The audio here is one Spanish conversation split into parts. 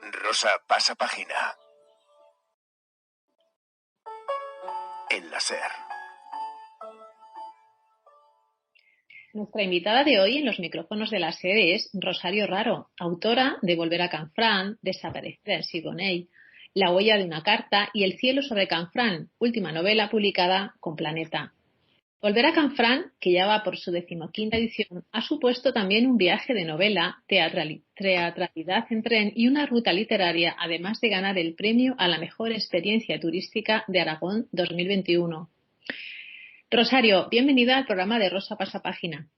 Rosa pasa página. En la SER. Nuestra invitada de hoy en los micrófonos de la SER es Rosario Raro, autora de Volver a Canfranc, Desaparecida en Sigonei, La huella de una carta y El cielo sobre Canfranc, última novela publicada con Planeta. Volver a Canfranc, que ya va por su 15ª edición, ha supuesto también un viaje de novela, teatralidad en tren y una ruta literaria, además de ganar el premio a la mejor experiencia turística de Aragón 2021. Rosario, bienvenida al programa de Rosa Pasapágina.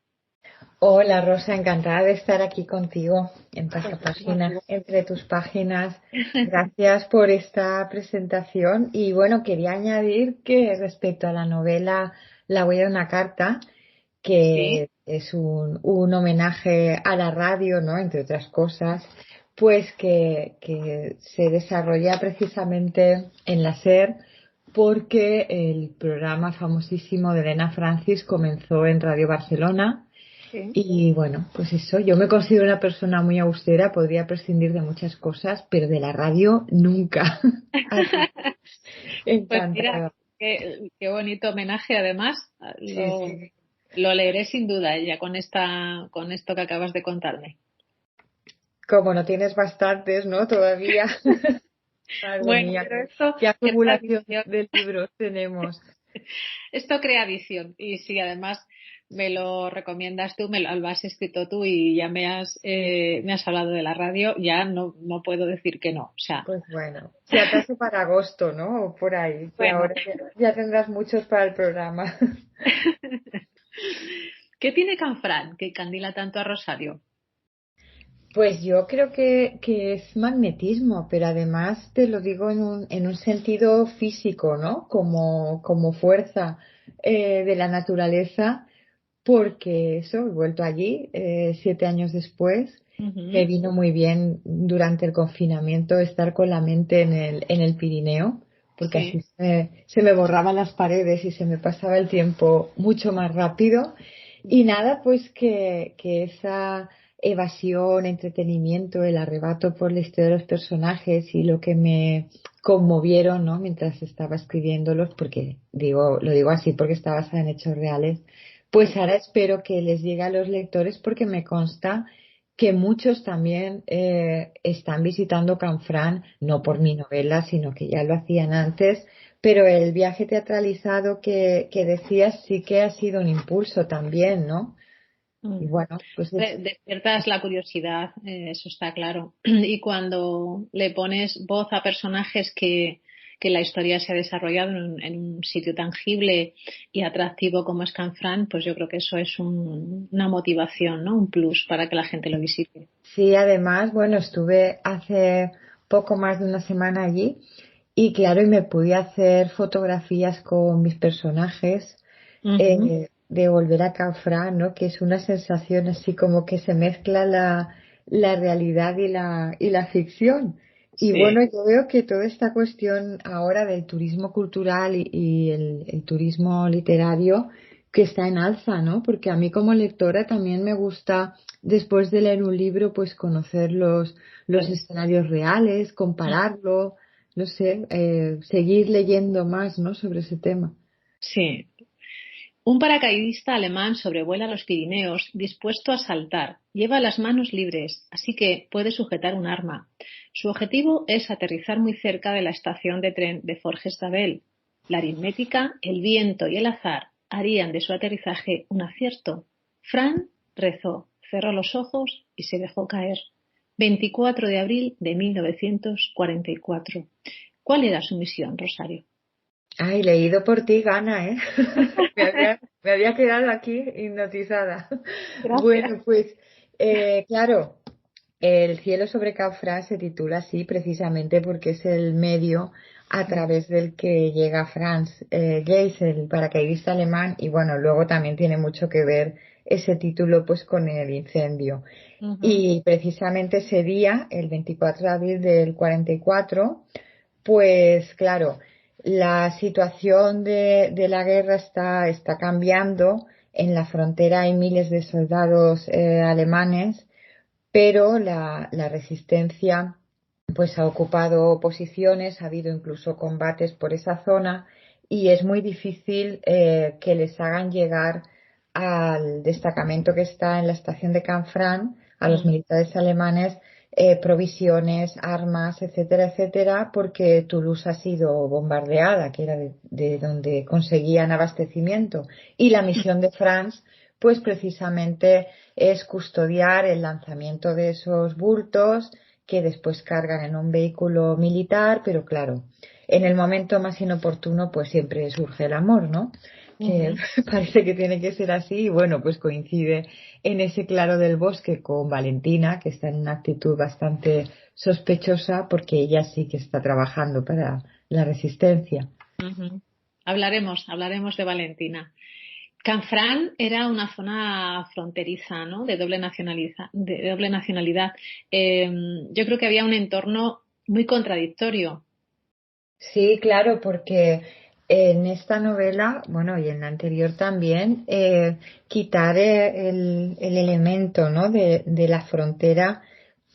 Hola Rosa, encantada de estar aquí contigo en Pasapágina, entre tus páginas. Gracias por esta presentación. Y bueno, quería añadir que respecto a la novela La huella de una carta, que es un homenaje a la radio, ¿no? Entre otras cosas, pues que se desarrolla precisamente en la SER porque el programa famosísimo de Elena Francis comenzó en Radio Barcelona. Sí. Y bueno, pues eso, yo me considero una persona muy austera, podría prescindir de muchas cosas, pero de la radio nunca. Encantada. Pues mira, qué bonito homenaje además. Sí. Lo leeré sin duda ya con esto que acabas de contarme. Como no tienes bastantes, ¿no? Todavía. Madre Bueno, mía, pero esto qué crea acumulación visión. de libros tenemos. Esto crea visión. Y si además me lo recomiendas tú, lo has escrito tú y ya me has hablado de la radio, ya no puedo decir que no. O sea, Pues bueno, si acaso para agosto, ¿no? O por ahí, que bueno. ahora ya tendrás muchos para el programa. ¿Qué tiene Canfranc que candila tanto a Rosario? Pues yo creo que es magnetismo, pero además te lo digo en un sentido físico, ¿no? Como fuerza de la naturaleza, porque eso, he vuelto allí 7 años después. Me vino muy bien durante el confinamiento estar con la mente en el Pirineo, porque así se me borraban las paredes y se me pasaba el tiempo mucho más rápido. Y nada, pues que esa evasión, entretenimiento, el arrebato por la historia de los personajes y lo que me conmovieron, ¿no? Mientras estaba escribiéndolos, porque lo digo así porque está basada en hechos reales, pues ahora espero que les llegue a los lectores porque me consta que muchos también están visitando Canfranc, no por mi novela, sino que ya lo hacían antes, pero el viaje teatralizado que decías sí que ha sido un impulso también, ¿no? Y bueno, pues Despiertas la curiosidad, eso está claro. Y cuando le pones voz a personajes que la historia se ha desarrollado en un sitio tangible y atractivo como es Canfranc, pues yo creo que eso es una motivación, ¿no? Un plus para que la gente lo visite. Sí, además, bueno, estuve hace poco más de una semana allí y claro, y me pude hacer fotografías con mis personajes de volver a Canfranc, ¿no? Que es una sensación así como que se mezcla la realidad y la ficción. Y bueno, yo veo que toda esta cuestión ahora del turismo cultural y el turismo literario que está en alza, ¿no? Porque a mí como lectora también me gusta, después de leer un libro, pues conocer los escenarios reales, compararlo, no sé, seguir leyendo más, ¿no? Sobre ese tema. Sí. Un paracaidista alemán sobrevuela los Pirineos dispuesto a saltar. Lleva las manos libres, así que puede sujetar un arma. Su objetivo es aterrizar muy cerca de la estación de tren de Forges-Sabel. La aritmética, el viento y el azar harían de su aterrizaje un acierto. Fran rezó, cerró los ojos y se dejó caer. 24 de abril de 1944. ¿Cuál era su misión, Rosario? Ay, leído por ti gana, ¿eh? Me había quedado aquí hipnotizada. Gracias. Bueno, pues claro, El cielo sobre Canfranc se titula así precisamente porque es el medio a través del que llega Franz Geiss, el paracaidista alemán, y bueno, luego también tiene mucho que ver ese título pues con el incendio. Y precisamente ese día, el 24 de abril del 44, pues claro, la situación de la guerra está cambiando. En la frontera hay miles de soldados alemanes, pero la resistencia pues ha ocupado posiciones, ha habido incluso combates por esa zona y es muy difícil que les hagan llegar al destacamento que está en la estación de Canfranc, a los Mm. militares alemanes, provisiones, armas, etcétera, etcétera, porque Toulouse ha sido bombardeada, que era de donde conseguían abastecimiento. Y la misión de France, pues precisamente es custodiar el lanzamiento de esos bultos que después cargan en un vehículo militar, pero claro, en el momento más inoportuno pues siempre surge el amor, ¿no? Que Ujú. parece que tiene que ser así y bueno, pues coincide en ese claro del bosque con Valentina, que está en una actitud bastante sospechosa porque ella sí que está trabajando para la resistencia. Ujú. Hablaremos de Valentina. Canfranc era una zona fronteriza, ¿no? De doble nacionalidad. Eh, yo creo que había un entorno muy contradictorio. Sí, claro, porque en esta novela, bueno, y en la anterior también, quitar el elemento, ¿no? de la frontera,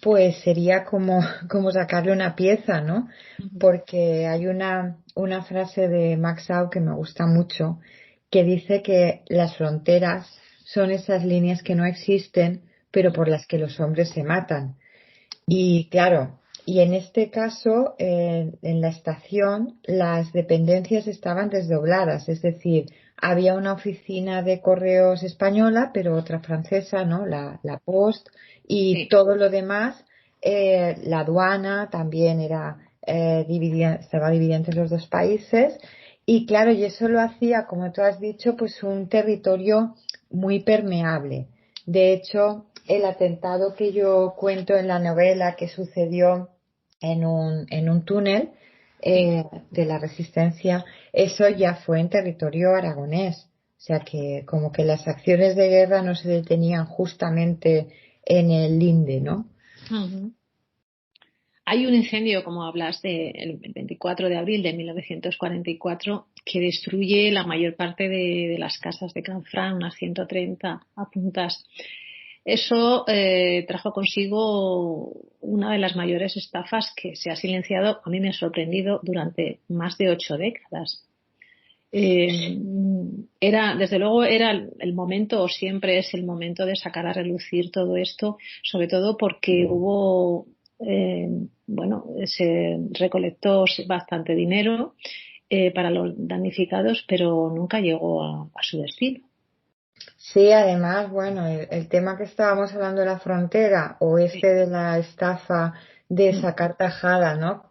pues sería como, como sacarle una pieza, ¿no? Ujú. Porque hay una frase de Max Au que me gusta mucho, que dice que las fronteras son esas líneas que no existen, pero por las que los hombres se matan. Y claro, y en este caso, en la estación, las dependencias estaban desdobladas, es decir, había una oficina de correos española, pero otra francesa, ¿no? La Post, y Sí. todo lo demás, la aduana también era dividida, estaba dividida entre los dos países. Y claro, y eso lo hacía, como tú has dicho, pues un territorio muy permeable. De hecho, el atentado que yo cuento en la novela que sucedió en un túnel Sí. de la Resistencia, eso ya fue en territorio aragonés. O sea que como que las acciones de guerra no se detenían justamente en el linde, ¿no? Ujú. Hay un incendio, como hablas, el 24 de abril de 1944 que destruye la mayor parte de las casas de Canfranc, unas 130 a puntas. Eso trajo consigo una de las mayores estafas que se ha silenciado, a mí me ha sorprendido, durante más de 8 décadas. Eh, Desde luego, era el momento, o siempre es el momento de sacar a relucir todo esto, sobre todo porque eh, se recolectó bastante dinero para los damnificados, pero nunca llegó a su destino. Sí, además, bueno, el tema que estábamos hablando de la frontera o Sí. este de la estafa de Mm. sacar tajada, ¿no?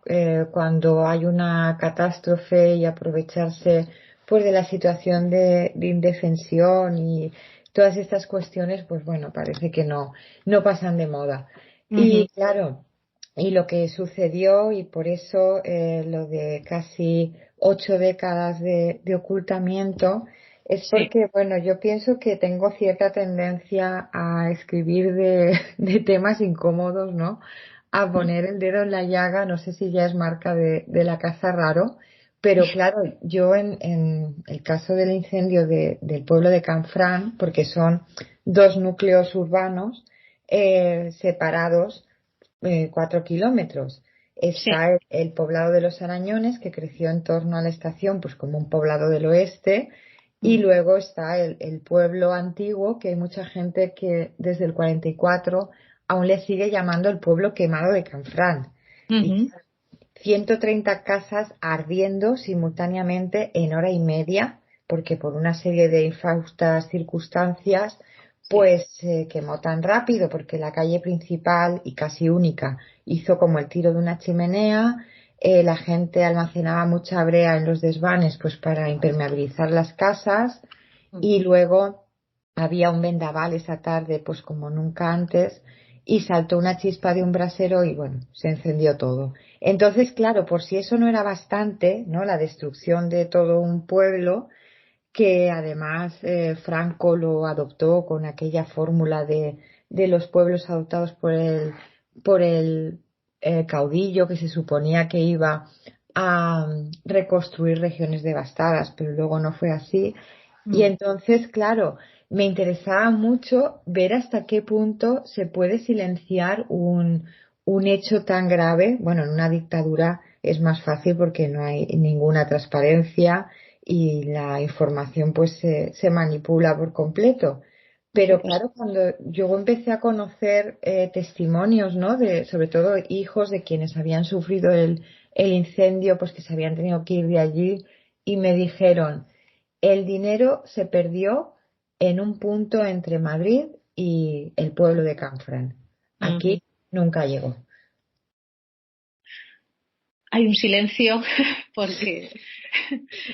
Cuando hay una catástrofe y aprovecharse pues de la situación de indefensión y todas estas cuestiones, pues bueno, parece que no pasan de moda. Ujú. Y claro, y lo que sucedió y por eso lo de casi 8 décadas de ocultamiento es Sí. porque, bueno, yo pienso que tengo cierta tendencia a escribir de temas incómodos, ¿no? A poner el dedo en la llaga, no sé si ya es marca de la casa raro, pero claro, yo en el caso del incendio del pueblo de Canfranc, porque son dos núcleos urbanos separados 4 kilómetros. Sí. Está el poblado de los Arañones, que creció en torno a la estación, pues como un poblado del oeste, y Mm. luego está el pueblo antiguo, que hay mucha gente que desde el 44 aún le sigue llamando el pueblo quemado de Canfranc. Y Ujú. 130 casas ardiendo simultáneamente en hora y media, porque por una serie de infaustas circunstancias, Sí. pues se quemó tan rápido, porque la calle principal y casi única hizo como el tiro de una chimenea. La gente almacenaba mucha brea en los desvanes, pues para impermeabilizar las casas, Mm. y luego había un vendaval esa tarde, pues como nunca antes, y saltó una chispa de un brasero y bueno, se encendió todo. Entonces, claro, por si eso no era bastante, ¿no? La destrucción de todo un pueblo, que además Franco lo adoptó con aquella fórmula de los pueblos adoptados por el caudillo que se suponía que iba a reconstruir regiones devastadas, pero luego no fue así. Y Mm. entonces, claro, me interesaba mucho ver hasta qué punto se puede silenciar un hecho tan grave, bueno, en una dictadura es más fácil porque no hay ninguna transparencia y la información pues se manipula por completo. por Pero supuesto. claro, cuando yo empecé a conocer testimonios, ¿no? De, sobre todo hijos de quienes habían sufrido el incendio, pues que se habían tenido que ir de allí y me dijeron, el dinero se perdió en un punto entre Madrid y el pueblo de Canfranc. Ujú. Aquí nunca llegó. Hay un silencio porque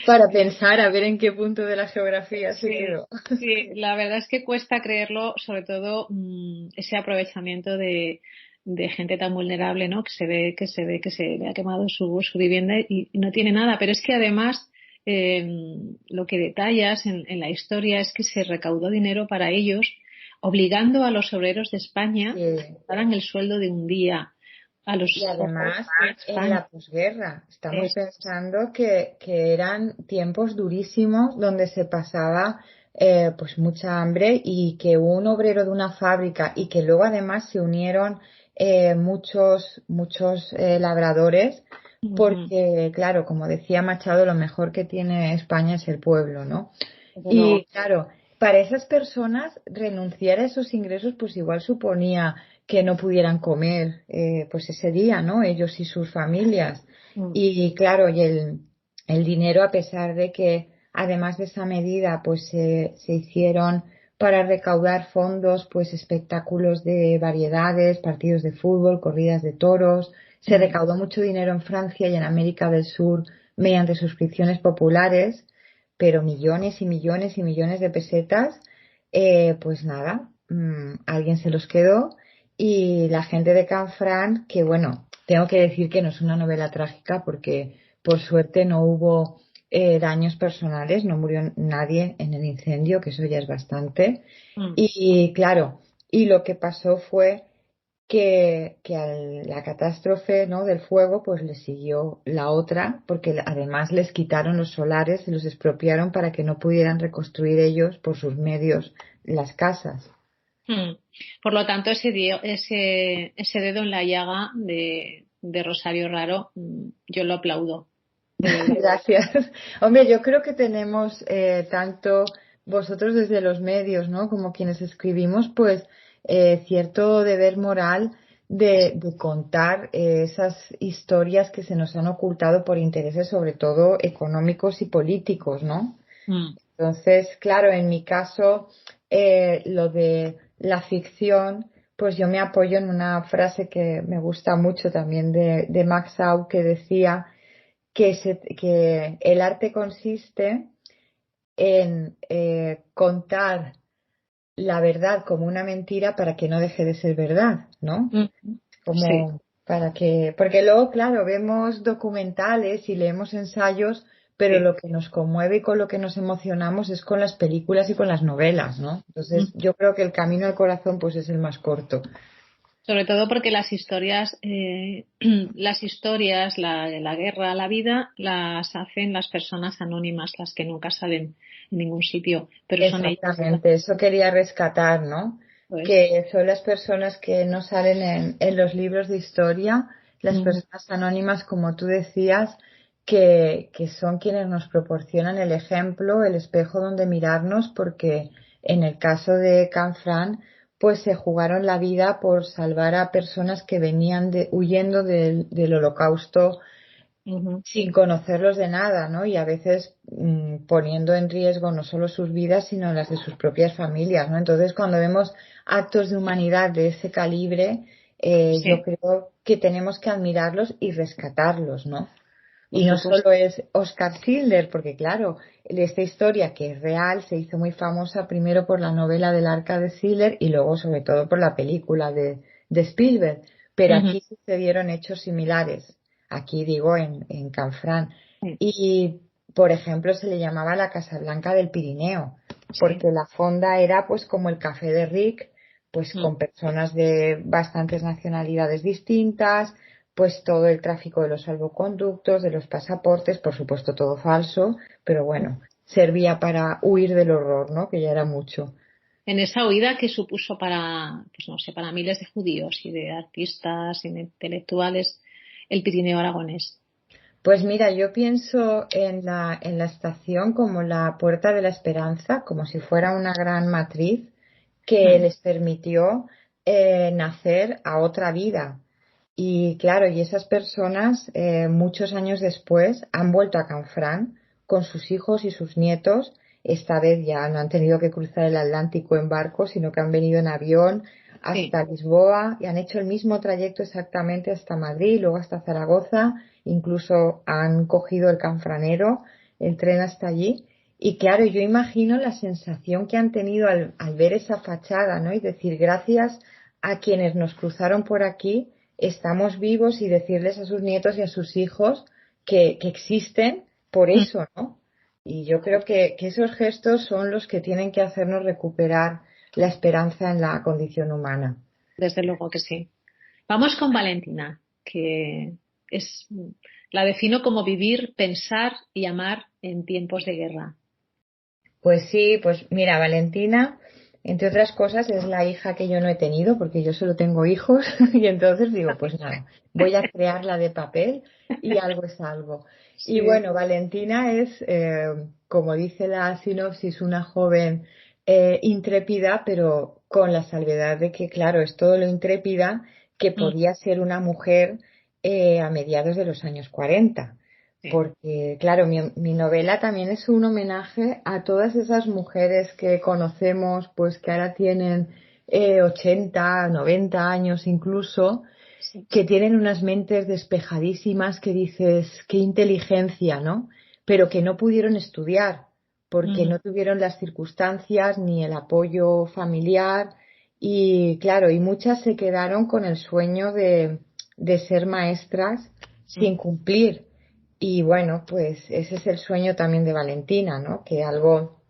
Para pensar a ver en qué punto de la geografía se sí, quedó. sí, la verdad es que cuesta creerlo, sobre todo ese aprovechamiento de gente tan vulnerable, ¿no? Que se le ha quemado su vivienda y no tiene nada. Pero es que además eh, lo que detallas en la historia es que se recaudó dinero para ellos, obligando a los obreros de España a que Sí. pagaran el sueldo de un día a los Y trabajadores además, de en España. la posguerra, estamos Es- pensando que eran tiempos durísimos donde se pasaba pues mucha hambre y que un obrero de una fábrica y que luego además se unieron muchos labradores Ujú, porque, claro, como decía Machado, lo mejor que tiene España es el pueblo, ¿no? desde Y luego. claro, para esas personas renunciar a esos ingresos pues igual suponía que no pudieran comer pues ese día, ¿no? Ellos y sus familias. Mm. Y claro, el dinero, a pesar de que además de esa medida pues se hicieron para recaudar fondos, pues espectáculos de variedades, partidos de fútbol, corridas de toros. Se Mm. recaudó mucho dinero en Francia y en América del Sur mediante suscripciones populares, pero millones y millones y millones de pesetas, pues nada, alguien se los quedó y la gente de Canfranc, que bueno, tengo que decir que no es una novela trágica porque por suerte no hubo daños personales, no murió nadie en el incendio, que eso ya es bastante. Mm. Y claro, y lo que pasó fue que a la catástrofe, ¿no? del fuego, pues le siguió la otra, porque además les quitaron los solares y los expropiaron para que no pudieran reconstruir ellos por sus medios las casas. Mm. Por lo tanto, ese dedo en la llaga de Rosario Raro, yo lo aplaudo, de verdad. Gracias. Hombre, yo creo que tenemos tanto vosotros desde los medios, ¿no? Como quienes escribimos, pues cierto deber moral de contar esas historias que se nos han ocultado por intereses, sobre todo económicos y políticos, ¿no? Mm. Entonces, claro, en mi caso, lo de la ficción, pues yo me apoyo en una frase que me gusta mucho también de Max Au, que decía que el arte consiste en contar la verdad como una mentira para que no deje de ser verdad, ¿no? Mm. Sí. Como para que, porque luego, claro, vemos documentales y leemos ensayos, pero Sí. lo que nos conmueve y con lo que nos emocionamos es con las películas y con las novelas, ¿no? Entonces, Mm. yo creo que el camino al corazón, pues es el más corto. Sobre todo porque las historias, las historias, la guerra, la vida, las hacen las personas anónimas, las que nunca salen en ningún sitio, pero son ellas. Exactamente, eso quería rescatar, ¿no? Pues, Que son las personas que no salen en los libros de historia, las ujú, personas anónimas, como tú decías, que son quienes nos proporcionan el ejemplo, el espejo donde mirarnos, porque en el caso de Canfranc, pues se jugaron la vida por salvar a personas que venían huyendo del holocausto ujú. sin conocerlos de nada, ¿no? Y a veces poniendo en riesgo no solo sus vidas, sino las de sus propias familias, ¿no? Entonces, cuando vemos actos de humanidad de ese calibre, yo Sí, creo que tenemos que admirarlos y rescatarlos, ¿no? por Y no supuesto. solo es Oscar Schindler, porque claro, esta historia que es real se hizo muy famosa primero por la novela del Arca de Schiller y luego sobre todo por la película de Spielberg. Pero Ujú. aquí sucedieron hechos similares, aquí digo en Canfranc. Sí, Y, por ejemplo, se le llamaba la Casa Blanca del Pirineo, sí. porque la fonda era pues como el café de Rick, pues Mm. con personas de bastantes nacionalidades distintas, pues todo el tráfico de los salvoconductos, de los pasaportes, por supuesto todo falso, pero bueno, servía para huir del horror, ¿no? Que ya era mucho. en esa huida que supuso para, pues no sé, para miles de judíos y de artistas y de intelectuales el Pirineo aragonés. Pues mira, yo pienso en la estación como la puerta de la esperanza, como si fuera una gran matriz que Mm, les permitió nacer a otra vida. Y claro, y esas personas, muchos años después, han vuelto a Canfranc con sus hijos y sus nietos. Esta vez ya no han tenido que cruzar el Atlántico en barco, sino que han venido en avión sí, hasta Lisboa y han hecho el mismo trayecto exactamente hasta Madrid, luego hasta Zaragoza, incluso han cogido el Canfranero, el tren hasta allí. Y claro, yo imagino la sensación que han tenido al ver esa fachada, ¿no? Y decir, gracias a quienes nos cruzaron por aquí, estamos vivos, y decirles a sus nietos y a sus hijos que existen por mm, eso, ¿no? Y yo creo que esos gestos son los que tienen que hacernos recuperar la esperanza en la condición humana. desde luego que sí. Vamos con Valentina, que es, la defino como vivir, pensar y amar en tiempos de guerra. Pues sí, pues mira, Valentina, entre otras cosas, es la hija que yo no he tenido, porque yo solo tengo hijos, y entonces digo, pues nada, voy a crearla de papel y algo es algo. Y Sí. bueno, Valentina es, como dice la sinopsis, una joven intrépida, pero con la salvedad de que, claro, es todo lo intrépida que Mm, podía ser una mujer a mediados de los años 40. sí. Porque, claro, mi novela también es un homenaje a todas esas mujeres que conocemos, pues que ahora tienen 80, 90 años incluso, Sí. que tienen unas mentes despejadísimas que dices, qué inteligencia, ¿no? Pero que no pudieron estudiar porque Mm, no tuvieron las circunstancias ni el apoyo familiar. Y claro, y muchas se quedaron con el sueño de ser maestras mm. sin cumplir. Y bueno, pues ese es el sueño también de Valentina, ¿no? Que algo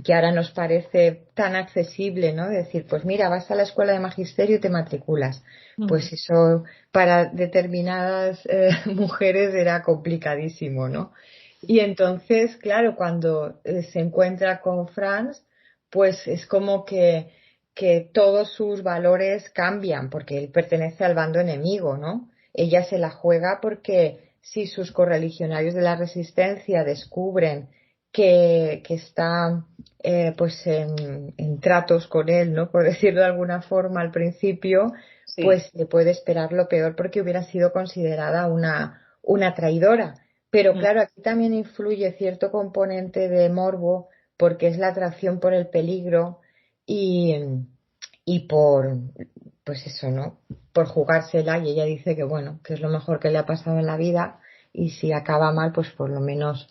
que ahora nos parece tan accesible, ¿no? Decir, pues mira, vas a la escuela de magisterio y te matriculas. Mm, Pues eso para determinadas mujeres era complicadísimo, ¿no? Y entonces, claro, cuando se encuentra con Franz, pues es como que todos sus valores cambian, porque él pertenece al bando enemigo, ¿no? Ella se la juega porque si sus correligionarios de la resistencia descubren que está pues en tratos con él, ¿no? Por decirlo de alguna forma al principio, sí. pues le puede esperar lo peor porque hubiera sido considerada una traidora. Pero Mm, claro, aquí también influye cierto componente de morbo porque es la atracción por el peligro y, y por, pues eso, ¿no? Por jugársela, y ella dice que bueno, que es lo mejor que le ha pasado en la vida, y si acaba mal, pues por lo menos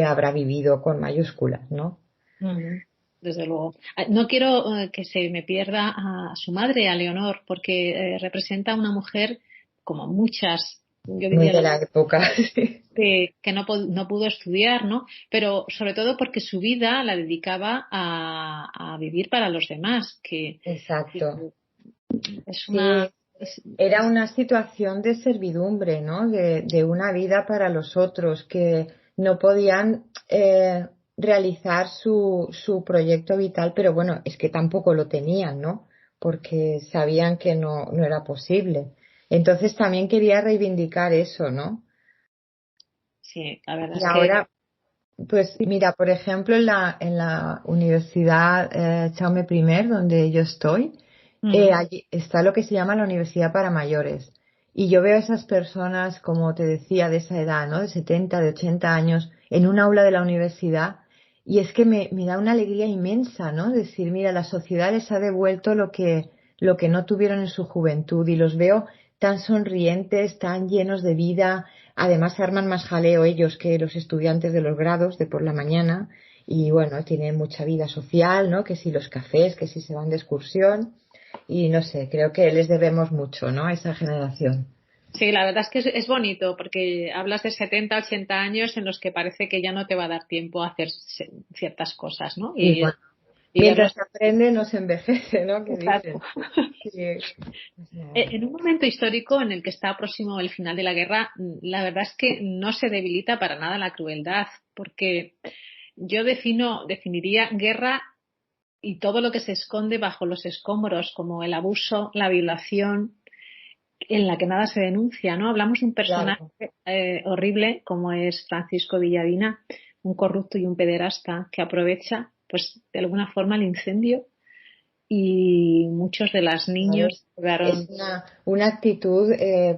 habrá vivido con mayúsculas, ¿no? mm. Desde luego. No quiero que se me pierda a su madre, a Leonor, porque representa a una mujer como muchas, yo Muy diría, de la época. que no, no pudo estudiar, ¿no? Pero sobre todo porque su vida la dedicaba a vivir para los demás, que Exacto. es una... Sí, era una situación de servidumbre, ¿no? De una vida para los otros, que no podían realizar su proyecto vital, pero bueno, es que tampoco lo tenían, ¿no? Porque sabían que no era posible. Entonces también quería reivindicar eso, ¿no? Sí, la verdad Y es que... ahora, pues mira, por ejemplo, en la Universidad Jaume I, donde yo estoy, Mm, allí está lo que se llama la Universidad para Mayores. Y yo veo a esas personas, como te decía, de esa edad, ¿no? De 70, de 80 años, en un aula de la universidad. Y es que me da una alegría inmensa, ¿no? Decir, mira, la sociedad les ha devuelto lo que no tuvieron en su juventud. Y los veo tan sonrientes, tan llenos de vida. Además, arman más jaleo ellos que los estudiantes de los grados de por la mañana. Y bueno, tienen mucha vida social, ¿no? Que si los cafés, que si se van de excursión. Y no sé, creo que les debemos mucho, ¿no? A esa generación. sí, la verdad es que es bonito porque hablas de 70, 80 años en los que parece que ya no te va a dar tiempo a hacer ciertas cosas, ¿no? Y bueno, Y mientras verlos. se aprende, no se envejece, ¿no? Que Exacto. dicen. Sí, o sea, En un momento histórico en el que está próximo el final de la guerra, la verdad es que no se debilita para nada la crueldad, porque yo definiría guerra y todo lo que se esconde bajo los escombros, como el abuso, la violación, en la que nada se denuncia, ¿no? Hablamos de un personaje Claro. horrible como es Francisco Villavina, un corrupto y un pederasta que aprovecha, pues, de alguna forma el incendio y muchos de los Claro, niños es quedaron. una actitud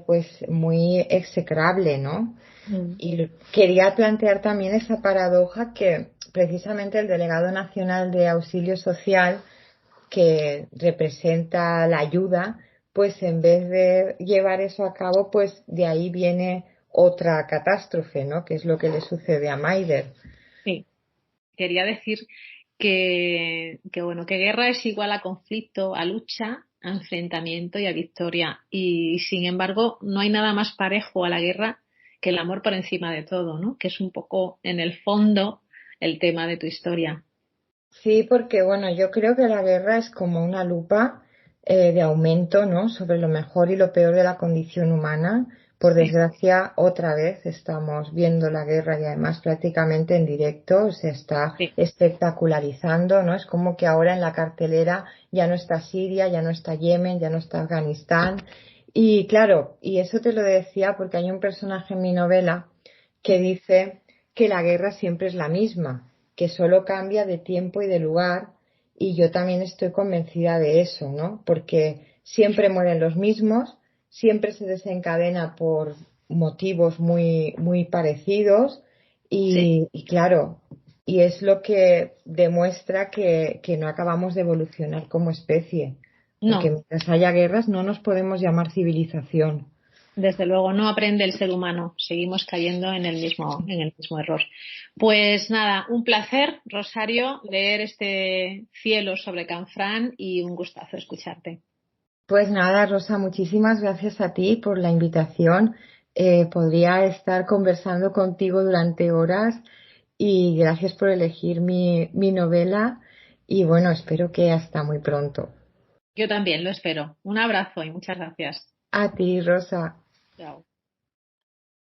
pues muy execrable, ¿no? Mm. Y quería plantear también esa paradoja que precisamente el delegado nacional de auxilio social, que representa la ayuda, pues en vez de llevar eso a cabo, pues de ahí viene otra catástrofe, ¿no? Que es lo que le sucede a Maider. Sí, quería decir que bueno, que guerra es igual a conflicto, a lucha, a enfrentamiento y a victoria. Y sin embargo, no hay nada más parejo a la guerra que el amor por encima de todo, ¿no? Que es un poco, en el fondo, el tema de tu historia. Sí, porque bueno, yo creo que la guerra es como una lupa de aumento, ¿no? Sobre lo mejor y lo peor de la condición humana. Por Sí, desgracia, otra vez estamos viendo la guerra y además prácticamente en directo se está sí. espectacularizando, ¿no? Es como que ahora en la cartelera ya no está Siria, ya no está Yemen, ya no está Afganistán. Y claro, y eso te lo decía porque hay un personaje en mi novela que dice que la guerra siempre es la misma, que solo cambia de tiempo y de lugar, y yo también estoy convencida de eso, ¿no? Porque siempre mueren los mismos, siempre se desencadena por motivos muy parecidos, Sí. y claro, y es lo que demuestra que no acabamos de evolucionar como especie, porque No, mientras haya guerras no nos podemos llamar civilización. desde luego no aprende el ser humano. Seguimos cayendo en el mismo error. Pues nada, un placer, Rosario, leer este cielo sobre Canfrán y un gustazo escucharte. Pues nada, Rosa, muchísimas gracias a ti por la invitación. Podría estar conversando contigo durante horas y gracias por elegir mi novela y bueno, espero que hasta muy pronto. Yo también lo espero. Un abrazo y muchas gracias. A ti, Rosa. Chao.